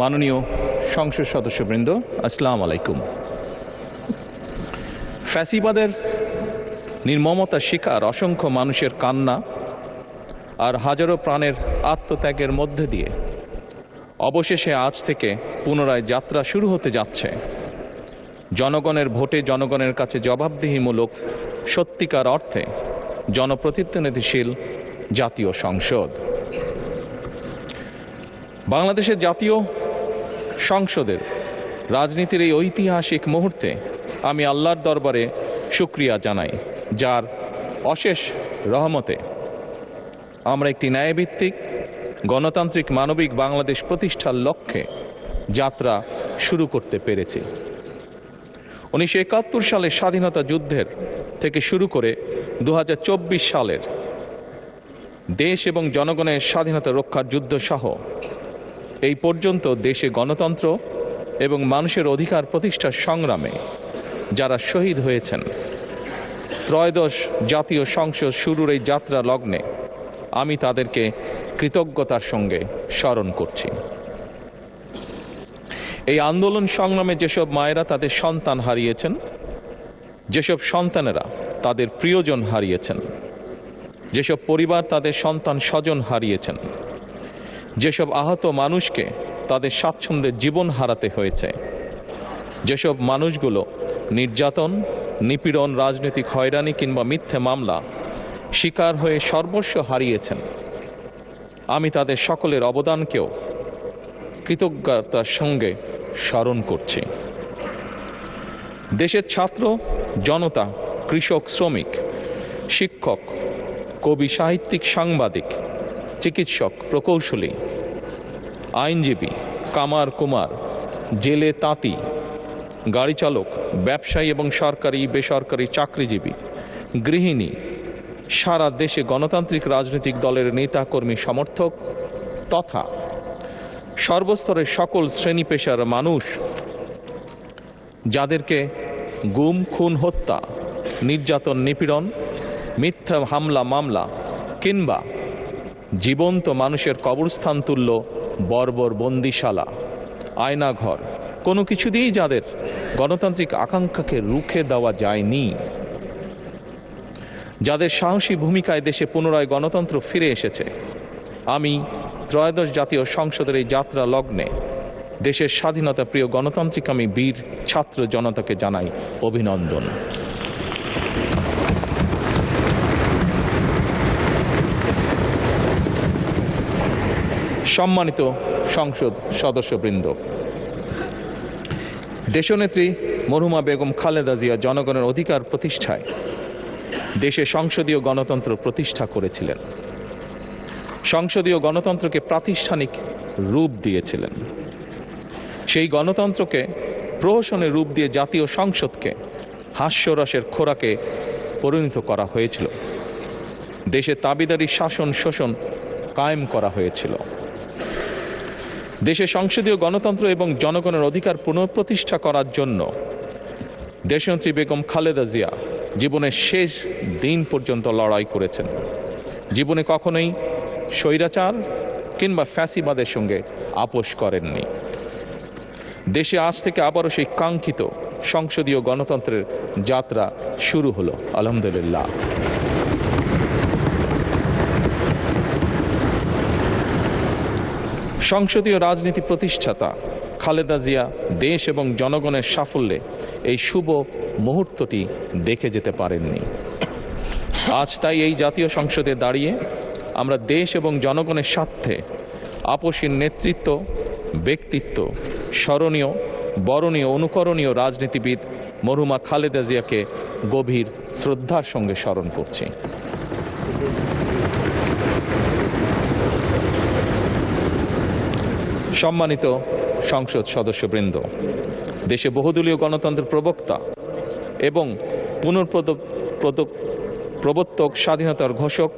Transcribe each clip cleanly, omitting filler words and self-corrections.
মাননীয় সংসদ সদস্যবৃন্দ, আসসালামু আলাইকুম। ফ্যাসিবাদের নির্মমতার শিকার অসংখ্য মানুষের কান্না আর হাজারো প্রাণের আত্মত্যাগের মধ্যে দিয়ে অবশেষে আজ থেকে পুনরায় যাত্রা শুরু হতে যাচ্ছে জনগণের ভোটে জনগণের কাছে জবাবদিহিমূলক সত্যিকার অর্থে জনপ্রতিনিধিশীল জাতীয় সংসদ। বাংলাদেশের জাতীয় সংসদের রাজনীতির এই ঐতিহাসিক মুহূর্তে আমি আল্লাহর দরবারে শুকরিয়া জানাই, যার অশেষ রহমতে আমরা একটি ন্যায়ভিত্তিক গণতান্ত্রিক মানবিক বাংলাদেশ প্রতিষ্ঠার লক্ষ্যে যাত্রা শুরু করতে পেরেছি। 1971 সালের স্বাধীনতা যুদ্ধের থেকে শুরু করে 2024 সালের দেশ এবং জনগণের স্বাধীনতা রক্ষার যুদ্ধ সহ এই পর্যন্ত দেশে গণতন্ত্র এবং মানুষের অধিকার প্রতিষ্ঠার সংগ্রামে যারা শহীদ হয়েছেন, ত্রয়োদশ জাতীয় সংসদ শুরুর এই যাত্রা লগ্নে আমি তাদেরকে কৃতজ্ঞতার সঙ্গে স্মরণ করছি। এই আন্দোলন সংগ্রামে যেসব মায়েরা তাদের সন্তান হারিয়েছেন, যেসব সন্তানেরা তাদের প্রিয়জন হারিয়েছেন, যেসব পরিবার তাদের সন্তান স্বজন হারিয়েছেন, যেসব আহত মানুষকে তাদের স্বাচ্ছন্দ্যের জীবন হারাতে হয়েছে, যেসব মানুষগুলো নির্যাতন, নিপীড়ন, রাজনৈতিক হয়রানি কিংবা মিথ্যে মামলা শিকার হয়ে সর্বস্ব হারিয়েছেন, আমি তাদের সকলের অবদানকেও কৃতজ্ঞতার সঙ্গে স্মরণ করছি। দেশের ছাত্র জনতা, কৃষক, শ্রমিক, শিক্ষক, কবি, সাহিত্যিক, সাংবাদিক, চিকিৎসক, প্রকৌশলী, আইনজীবী, কামার কুমার, জেলে তাঁতি, গাড়ি চালক, ব্যবসায়ী এবং সরকারি বেসরকারি চাকরিজীবী, গৃহিণী, সারা দেশে গণতান্ত্রিক রাজনৈতিক দলের নেতা কর্মী সমর্থক তথা সর্বস্তরের সকল শ্রেণী পেশার মানুষ যাদেরকে গুম, খুন, হত্যা, নির্যাতন, নিপীড়ন, মিথ্যা হামলা মামলা কিংবা জীবন্ত মানুষের কবরস্থান তুল্য বর্বর বন্দিশালা, আয়নাঘর, কোনো কিছু দিয়েই যাদের গণতান্ত্রিক আকাঙ্ক্ষাকে রুখে দেওয়া যায়নি, যাদের সাহসী ভূমিকায় দেশে পুনরায় গণতন্ত্র ফিরে এসেছে, আমি ত্রয়োদশ জাতীয় সংসদের এই যাত্রা লগ্নে দেশের স্বাধীনতা প্রিয় গণতান্ত্রিক আমি বীর ছাত্র জনতাকে জানাই অভিনন্দন। সম্মানিত সংসদ সদস্যবৃন্দ, দেশনেত্রী মরহুমা বেগম খালেদা জিয়া জনগণের অধিকার প্রতিষ্ঠায় দেশে সংসদীয় গণতন্ত্র প্রতিষ্ঠা করেছিলেন, সংসদীয় গণতন্ত্রকে প্রাতিষ্ঠানিক রূপ দিয়েছিলেন। সেই গণতন্ত্রকে প্রহসনের রূপ দিয়ে জাতীয় সংসদকে হাস্যরসের খোরাকে পরিণত করা হয়েছিল। দেশে তাবিদারি শাসন শোষণ কায়েম করা হয়েছিল। দেশে সংসদীয় গণতন্ত্র এবং জনগণের অধিকার পুনঃপ্রতিষ্ঠা করার জন্য দেশনেত্রী বেগম খালেদা জিয়া জীবনের শেষ দিন পর্যন্ত লড়াই করেছেন। জীবনে কখনোই স্বৈরাচার কিংবা ফ্যাসিবাদের সঙ্গে আপোষ করেননি। দেশে আজ থেকে আবারও সেই কাঙ্ক্ষিত সংসদীয় গণতন্ত্রের যাত্রা শুরু হলো, আলহামদুলিল্লাহ। সংসদীয় রাজনীতি প্রতিষ্ঠাতা খালেদা জিয়া দেশ এবং জনগণের সাফল্যে এই শুভ মুহূর্তটি দেখে যেতে পারেননি। আজ তাই এই জাতীয় সংসদে দাঁড়িয়ে আমরা দেশ এবং জনগণের স্বার্থে আপসীর নেতৃত্ব, ব্যক্তিত্ব, স্মরণীয়, বরণীয়, অনুকরণীয় রাজনীতিবিদ মরহুমা খালেদা জিয়াকে গভীর শ্রদ্ধার সঙ্গে স্মরণ করছি। সম্মানিত সংসদ সদস্যবৃন্দ, দেশে বহুদলীয় গণতন্ত্রের প্রবক্তা এবং প্রবর্তক, স্বাধীনতার ঘোষক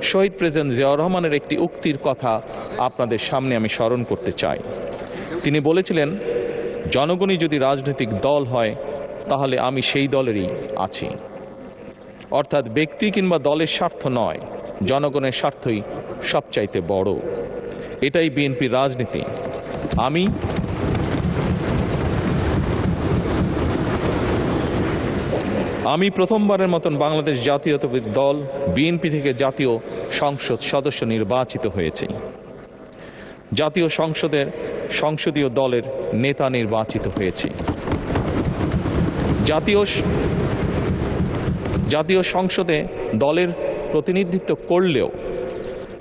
শহীদ প্রেসিডেন্ট জিয়াউর রহমানের একটি উক্তির কথা আপনাদের সামনে আমি স্মরণ করতে চাই। তিনি বলেছিলেন, জনগণই যদি রাজনৈতিক দল হয় তাহলে আমি সেই দলেরই আছি। অর্থাৎ ব্যক্তি কিংবা দলের স্বার্থ নয়, জনগণের স্বার্থই সবচাইতে বড়। এটাই বিএনপির রাজনীতি। আমি আমি প্রথমবারের মতন বাংলাদেশ জাতীয়তাবাদী দল বিএনপি থেকে জাতীয় সংসদ সদস্য নির্বাচিত হয়েছি। জাতীয় সংসদের সংসদীয় দলের নেতা নির্বাচিত হয়েছি। জাতীয় সংসদে দলের প্রতিনিধিত্ব করলেও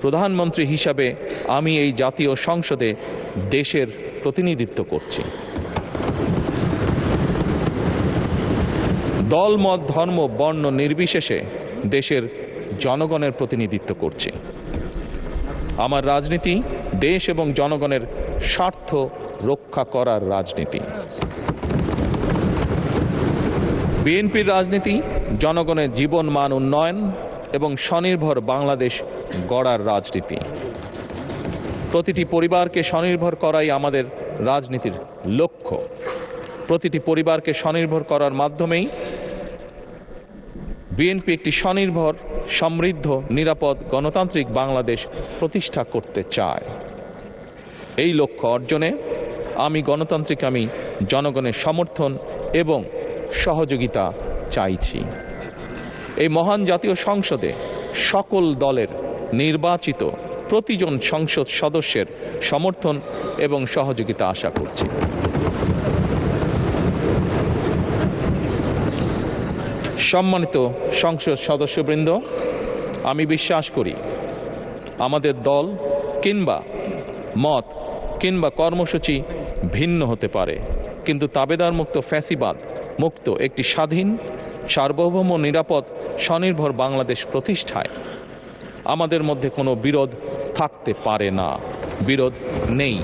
প্রধানমন্ত্রী হিসাবে আমি এই জাতীয় সংসদে দেশের প্রতিনিধিত্ব করছি। দল, মত, ধর্ম, বর্ণ নির্বিশেষে দেশের জনগণের প্রতিনিধিত্ব করছি। আমার রাজনীতি দেশ এবং জনগণের স্বার্থ রক্ষা করার রাজনীতি। বিএনপির রাজনীতি জনগণের জীবন মান উন্নয়ন এবং স্বনির্ভর বাংলাদেশ গড়ার রাজনীতি। প্রতিটি পরিবারকে স্বনির্ভর করাই আমাদের রাজনীতির লক্ষ্য। প্রতিটি পরিবারকে স্বনির্ভর করার মাধ্যমেই বিএনপি একটি স্বনির্ভর, সমৃদ্ধ, নিরাপদ, গণতান্ত্রিক বাংলাদেশ প্রতিষ্ঠা করতে চায়। এই লক্ষ্য অর্জনে আমি জনগণের সমর্থন এবং সহযোগিতা চাইছি। এই মহান জাতীয় সংসদে সকল দলের নির্বাচিত প্রতিজন সংসদ সদস্যের সমর্থন এবং সহযোগিতা আশা করছি। সম্মানিত সংসদ সদস্যবৃন্দ, আমি বিশ্বাস করি আমাদের দল কিংবা মত কিংবা কর্মসূচি ভিন্ন হতে পারে, কিন্তু তাবেদার মুক্ত, ফ্যাসিবাদ মুক্ত একটি স্বাধীন, সার্বভৌম, নিরাপদ, স্বনির্ভর বাংলাদেশ প্রতিষ্ঠায় আমাদের মধ্যে কোনো বিরোধ থাকতে পারে না, বিরোধ নেই।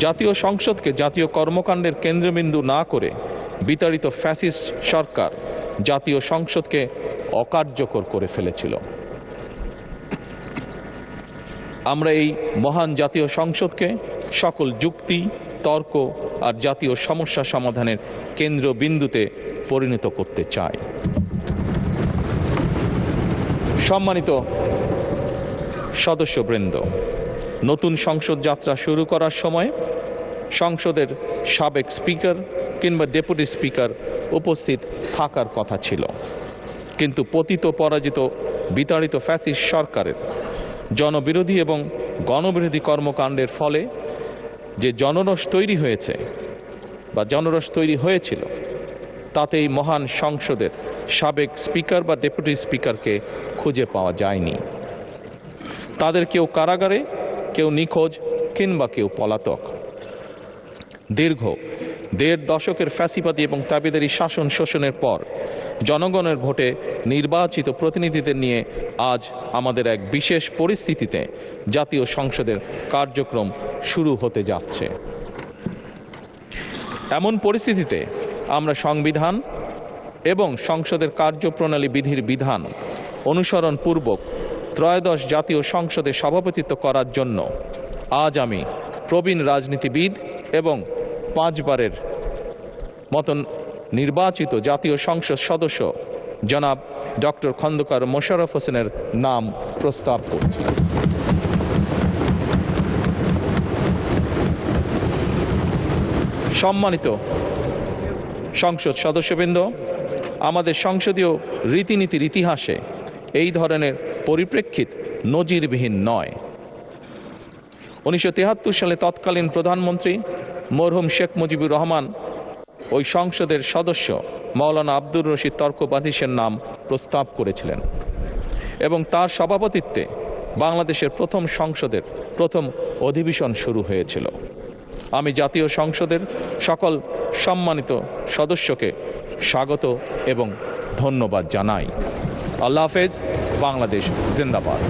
জাতীয় সংসদকে জাতীয় কর্মকাণ্ডের কেন্দ্রবিন্দু না করে বিতাড়িত ফ্যাসিস্ট সরকার জাতীয় সংসদকে অকার্যকর করে ফেলেছিল। আমরা এই মহান জাতীয় সংসদকে সকল যুক্তি, তর্ক আর জাতীয় সমস্যা সমাধানের কেন্দ্রবিন্দুতে পরিণত করতে চাই। সম্মানিত সদস্যবৃন্দ, নতুন সংসদ যাত্রা শুরু করার সময় সংসদের সাবেক স্পিকার কিংবা ডেপুটি স্পিকার উপস্থিত থাকার কথা ছিল, কিন্তু পতিত, পরাজিত, বিতাড়িত ফ্যাসিস্ট সরকারের জনবিরোধী এবং গণবিরোধী কর্মকাণ্ডের ফলে যে জনরোষ তৈরি হয়েছে বা জনরোষ তৈরি হয়েছিল, তাতে এই মহান সংসদের সাবেক স্পিকার বা ডেপুটি স্পিকারকে খুঁজে পাওয়া যায়নি। তাদের কেউ কারাগারে, কেউ নিখোঁজ কিংবা কেউ পলাতক। দীর্ঘ ১.৫ দশকের ফ্যাসিবাদী এবং তাবেদারি শাসন শোষণের পর জনগণের ভোটে নির্বাচিত প্রতিনিধিদের নিয়ে আজ আমাদের এক বিশেষ পরিস্থিতিতে জাতীয় সংসদের কার্যক্রম শুরু হতে যাচ্ছে। এমন পরিস্থিতিতে আমরা সংবিধান এবং সংসদের কার্যপ্রণালী বিধির বিধান অনুসরণ পূর্বক ত্রয়োদশ জাতীয় সংসদে সভাপতিত্ব করার জন্য আজ আমি প্রবীণ রাজনীতিবিদ এবং 5 বারের মতন নির্বাচিত জাতীয় সংসদ সদস্য জনাব ডক্টর খন্দকার মোশাররফ হোসেনের নাম প্রস্তাব করছি। সম্মানিত সংসদ সদস্যবৃন্দ, আমাদের সংসদীয় রীতিনীতির ইতিহাসে এই ধরনের পরিপ্রেক্ষিত নজিরবিহীন নয়। 1973 সালে তৎকালীন প্রধানমন্ত্রী মরহুম শেখ মুজিবুর রহমান ওই সংসদের সদস্য মাওলানা আব্দুর রশিদ তর্কবাদীশের নাম প্রস্তাব করেছিলেন এবং তার সভাপতিত্বে বাংলাদেশের প্রথম সংসদের প্রথম অধিবেশন শুরু হয়েছিল। আমি জাতীয় সংসদের সকল সম্মানিত সদস্যকে স্বাগত এবং ধন্যবাদ জানাই। আল্লাহ হাফেজ। বাংলাদেশ জিন্দাবাদ।